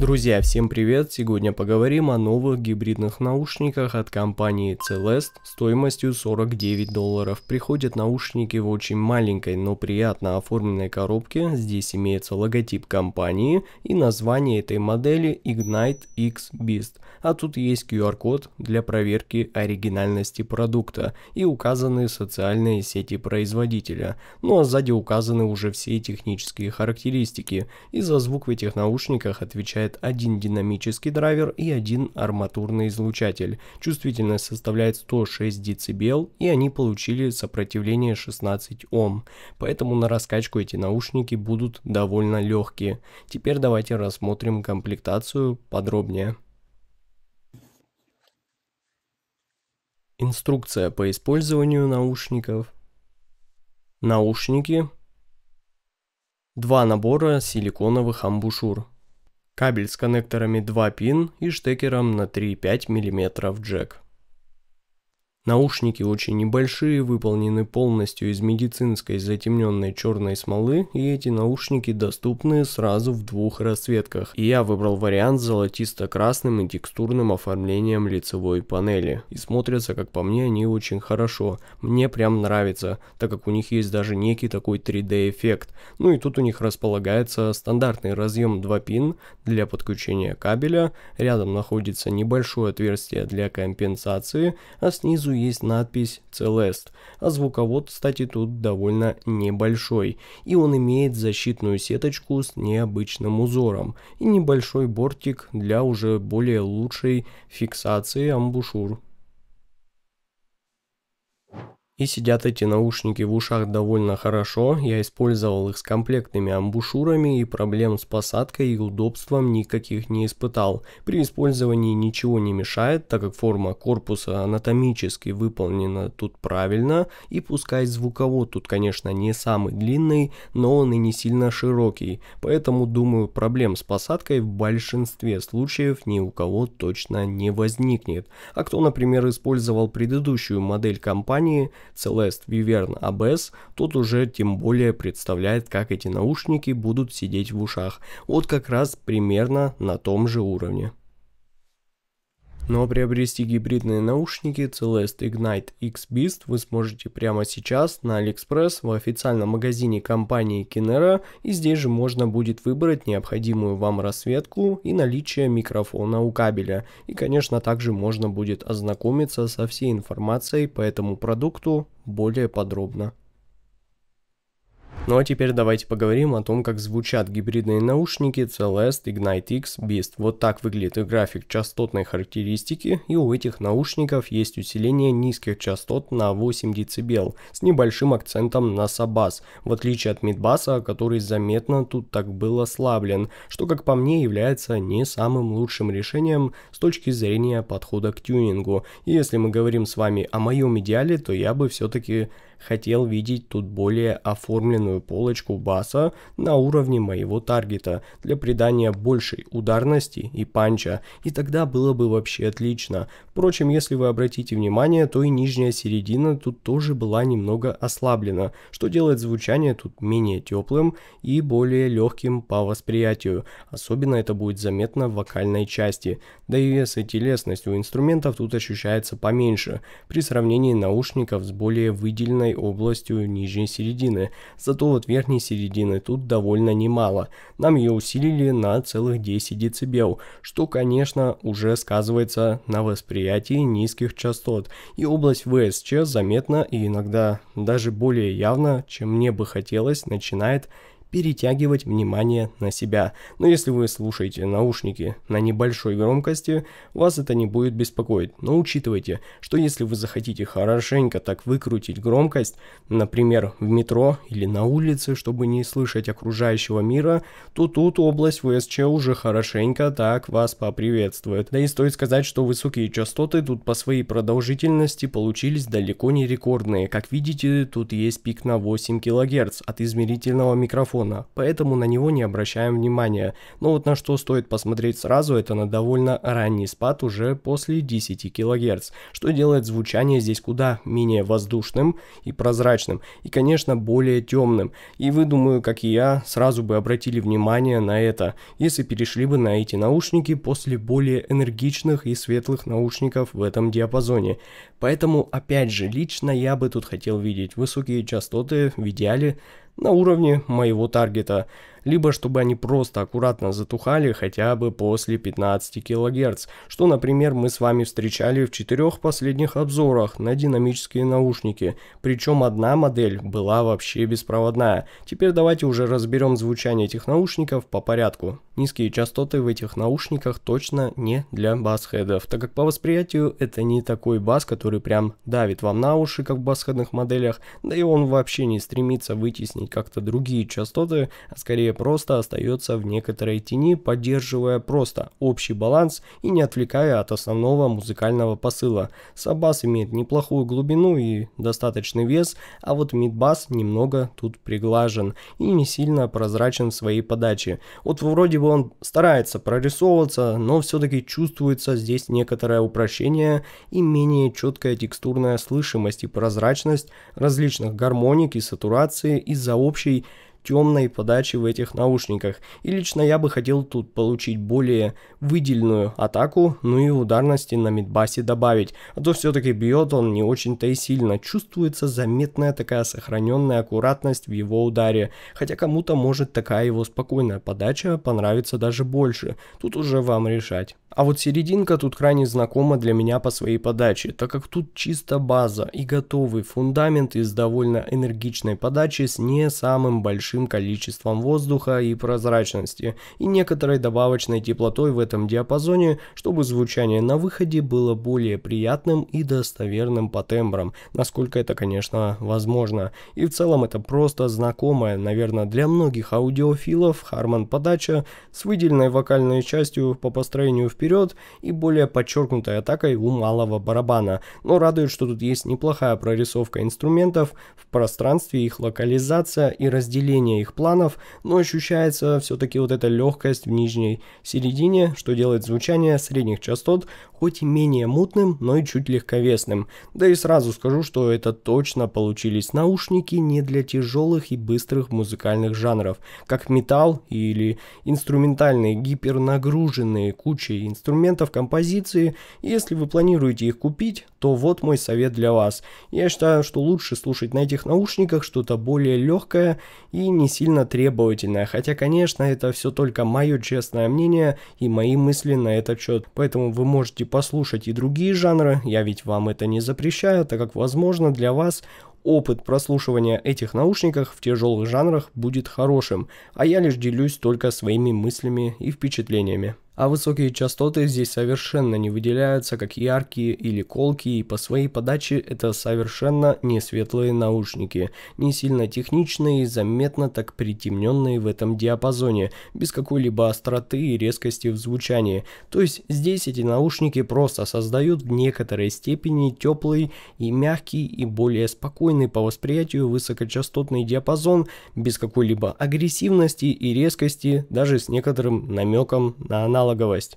Друзья, всем привет! Сегодня поговорим о новых гибридных наушниках от компании Celeste стоимостью $49. Приходят наушники в очень маленькой, но приятно оформленной коробке. Здесь имеется логотип компании и название этой модели Ignite X Beast. А тут есть QR-код для проверки оригинальности продукта и указаны социальные сети производителя. Ну а сзади указаны уже все технические характеристики. И за звук в этих наушниках отвечает один динамический драйвер и один арматурный излучатель. Чувствительность составляет 106 дБ, и они получили сопротивление 16 Ом. Поэтому на раскачку эти наушники будут довольно легкие. Теперь давайте рассмотрим комплектацию подробнее. Инструкция по использованию наушников. Наушники. Два набора силиконовых амбушюр. Кабель с коннекторами 2 пин и штекером на 3,5 мм джек. Наушники очень небольшие, выполнены полностью из медицинской затемненной черной смолы, и эти наушники доступны сразу в двух расцветках. И я выбрал вариант с золотисто-красным и текстурным оформлением лицевой панели. И смотрятся, как по мне, они очень хорошо. Мне прям нравится, так как у них есть даже некий такой 3D эффект. Ну и тут у них располагается стандартный разъем 2 пин для подключения кабеля. Рядом находится небольшое отверстие для компенсации, а снизу есть надпись Celeste, а звуковод, кстати, тут довольно небольшой, и он имеет защитную сеточку с необычным узором и небольшой бортик для уже более лучшей фиксации амбушюр. И сидят эти наушники в ушах довольно хорошо, я использовал их с комплектными амбушюрами и проблем с посадкой и удобством никаких не испытал. При использовании ничего не мешает, так как форма корпуса анатомически выполнена тут правильно, и пускай звуковод тут, конечно, не самый длинный, но он и не сильно широкий, поэтому, думаю, проблем с посадкой в большинстве случаев ни у кого точно не возникнет. А кто, например, использовал предыдущую модель компании Celeste Viverne ABS, тот уже тем более представляет, как эти наушники будут сидеть в ушах. Вот как раз примерно на том же уровне. Но приобрести гибридные наушники Celeste Ignite X Beast вы сможете прямо сейчас на AliExpress в официальном магазине компании Kinera, и здесь же можно будет выбрать необходимую вам расцветку и наличие микрофона у кабеля. И, конечно, также можно будет ознакомиться со всей информацией по этому продукту более подробно. Ну а теперь давайте поговорим о том, как звучат гибридные наушники Celeste Ignite X Beast. Вот так выглядит и график частотной характеристики, и у этих наушников есть усиление низких частот на 8 дБ с небольшим акцентом на саббас, в отличие от мидбаса, который заметно тут так был ослаблен, что, как по мне, является не самым лучшим решением с точки зрения подхода к тюнингу. И если мы говорим с вами о моем идеале, то я бы все-таки хотел видеть тут более оформленную полочку баса на уровне моего таргета для придания большей ударности и панча, и тогда было бы вообще отлично. Впрочем, если вы обратите внимание, то и нижняя середина тут тоже была немного ослаблена, что делает звучание тут менее теплым и более легким по восприятию. Особенно это будет заметно в вокальной части. Да и вес и телесность у инструментов тут ощущается поменьше при сравнении наушников с более выделенной областью нижней середины. Зато вот верхней середины тут довольно немало. Нам ее усилили на целых 10 дБ, что, конечно, уже сказывается на восприятии низких частот. И область ВСЧ заметно и иногда даже более явно, чем мне бы хотелось, начинает перетягивать внимание на себя. Но если вы слушаете наушники на небольшой громкости, вас это не будет беспокоить. Но учитывайте, что если вы захотите хорошенько так выкрутить громкость, например, в метро или на улице, чтобы не слышать окружающего мира, то тут область ВСЧ уже хорошенько так вас поприветствует. Да и стоит сказать, что высокие частоты тут по своей продолжительности получились далеко не рекордные. Как видите, тут есть пик на 8 кГц от измерительного микрофона, микрофона, поэтому на него не обращаем внимания. Но вот на что стоит посмотреть сразу, это на довольно ранний спад уже после 10 кГц, что делает звучание здесь куда менее воздушным и прозрачным, и, конечно, более темным. И вы, думаю, как и я, сразу бы обратили внимание на это, если перешли бы на эти наушники после более энергичных и светлых наушников в этом диапазоне. Поэтому, опять же, лично я бы тут хотел видеть высокие частоты в идеале на уровне моего таргета, либо чтобы они просто аккуратно затухали хотя бы после 15 кГц, что, например, мы с вами встречали в 4 последних обзорах на динамические наушники, причем одна модель была вообще беспроводная. Теперь давайте уже разберем звучание этих наушников по порядку. Низкие частоты в этих наушниках точно не для бас-хедов, так как по восприятию это не такой бас, который прям давит вам на уши, как в бас-хедных моделях, да и он вообще не стремится вытеснить как-то другие частоты, а скорее просто остается в некоторой тени, поддерживая просто общий баланс и не отвлекая от основного музыкального посыла. Саб-бас имеет неплохую глубину и достаточный вес, а вот мид-бас немного тут приглажен и не сильно прозрачен в своей подаче. Вот вроде бы он старается прорисовываться, но все-таки чувствуется здесь некоторое упрощение и менее четкая текстурная слышимость и прозрачность различных гармоник и сатурации из-за общей темной подачи в этих наушниках. И лично я бы хотел тут получить более выделенную атаку, ну и ударности на мидбасе добавить, а то все-таки бьет он не очень-то и сильно, чувствуется заметная такая сохраненная аккуратность в его ударе, хотя кому-то может такая его спокойная подача понравится даже больше, тут уже вам решать. А вот серединка тут крайне знакома для меня по своей подаче, так как тут чисто база и готовый фундамент из довольно энергичной подачи с не самым большим количеством воздуха и прозрачности, и некоторой добавочной теплотой в этом диапазоне, чтобы звучание на выходе было более приятным и достоверным по тембрам, насколько это, конечно, возможно. И в целом это просто знакомая, наверное, для многих аудиофилов Harman подача с выделенной вокальной частью по построению вперед и более подчеркнутой атакой у малого барабана. Но радует, что тут есть неплохая прорисовка инструментов в пространстве, их локализация и разделение их планов, но ощущается все-таки вот эта легкость в нижней середине, что делает звучание средних частот хоть и менее мутным, но и чуть легковесным. Да и сразу скажу, что это точно получились наушники не для тяжелых и быстрых музыкальных жанров, как металл или инструментальные гипернагруженные кучей инструментов композиции. Если вы планируете их купить, то вот мой совет для вас. Я считаю, что лучше слушать на этих наушниках что-то более легкое и не сильно требовательное, хотя, конечно, это все только мое честное мнение и мои мысли на этот счет, поэтому вы можете послушать и другие жанры, я ведь вам это не запрещаю, так как, возможно, для вас опыт прослушивания этих наушников в тяжелых жанрах будет хорошим, а я лишь делюсь только своими мыслями и впечатлениями. А высокие частоты здесь совершенно не выделяются как яркие или колкие, и по своей подаче это совершенно не светлые наушники, не сильно техничные и заметно так притемненные в этом диапазоне, без какой-либо остроты и резкости в звучании. То есть здесь эти наушники просто создают в некоторой степени теплый и мягкий и более спокойный по восприятию высокочастотный диапазон, без какой-либо агрессивности и резкости, даже с некоторым намеком на аналоговость.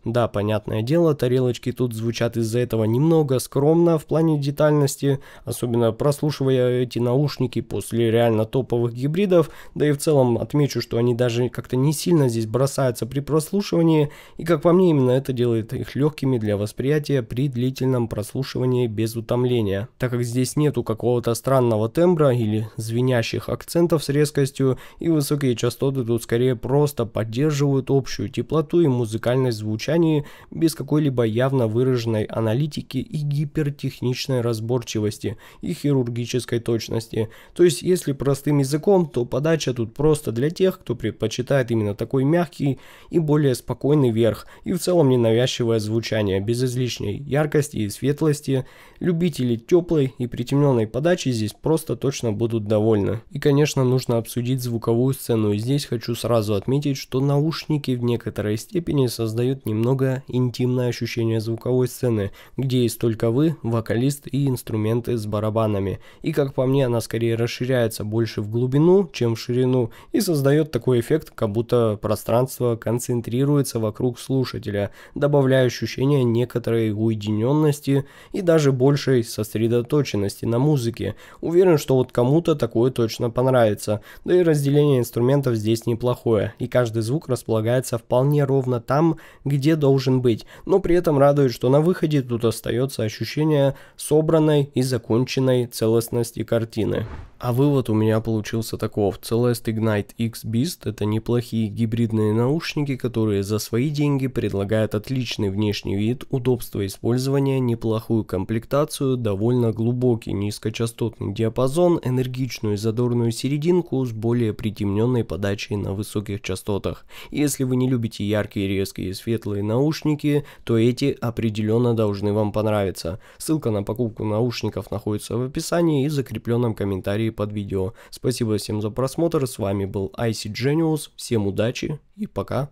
Да, понятное дело, тарелочки тут звучат из-за этого немного скромно в плане детальности, особенно прослушивая эти наушники после реально топовых гибридов, да и в целом отмечу, что они даже как-то не сильно здесь бросаются при прослушивании, и как по мне, именно это делает их легкими для восприятия при длительном прослушивании без утомления, так как здесь нету какого-то странного тембра или звенящих акцентов с резкостью, и высокие частоты тут скорее просто поддерживают общую теплоту и музыкальность в звучании без какой-либо явно выраженной аналитики и гипертехничной разборчивости и хирургической точности. То есть, если простым языком, то подача тут просто для тех, кто предпочитает именно такой мягкий и более спокойный верх, и в целом ненавязчивое звучание, без излишней яркости и светлости. Любители теплой и притемненной подачи здесь просто точно будут довольны. И, конечно, нужно обсудить звуковую сцену, и здесь хочу сразу отметить, что наушники в некоторой степени создают создают немного интимное ощущение звуковой сцены, где есть только вы, вокалист и инструменты с барабанами. И как по мне, она скорее расширяется больше в глубину, чем в ширину, и создает такой эффект, как будто пространство концентрируется вокруг слушателя, добавляя ощущение некоторой уединенности и даже большей сосредоточенности на музыке. Уверен, что вот кому-то такое точно понравится. Да и разделение инструментов здесь неплохое, и каждый звук располагается вполне ровно там, где должен быть, но при этом радует, что на выходе тут остается ощущение собранной и законченной целостности картины. А вывод у меня получился таков. Celeste Ignite X Beast — это неплохие гибридные наушники, которые за свои деньги предлагают отличный внешний вид, удобство использования, неплохую комплектацию, довольно глубокий низкочастотный диапазон, энергичную и задорную серединку с более притемненной подачей на высоких частотах. Если вы не любите яркие, резкие и светлые наушники, то эти определенно должны вам понравиться. Ссылка на покупку наушников находится в описании и закрепленном комментарии под видео. Спасибо всем за просмотр, с вами был IC Genius, всем удачи и пока.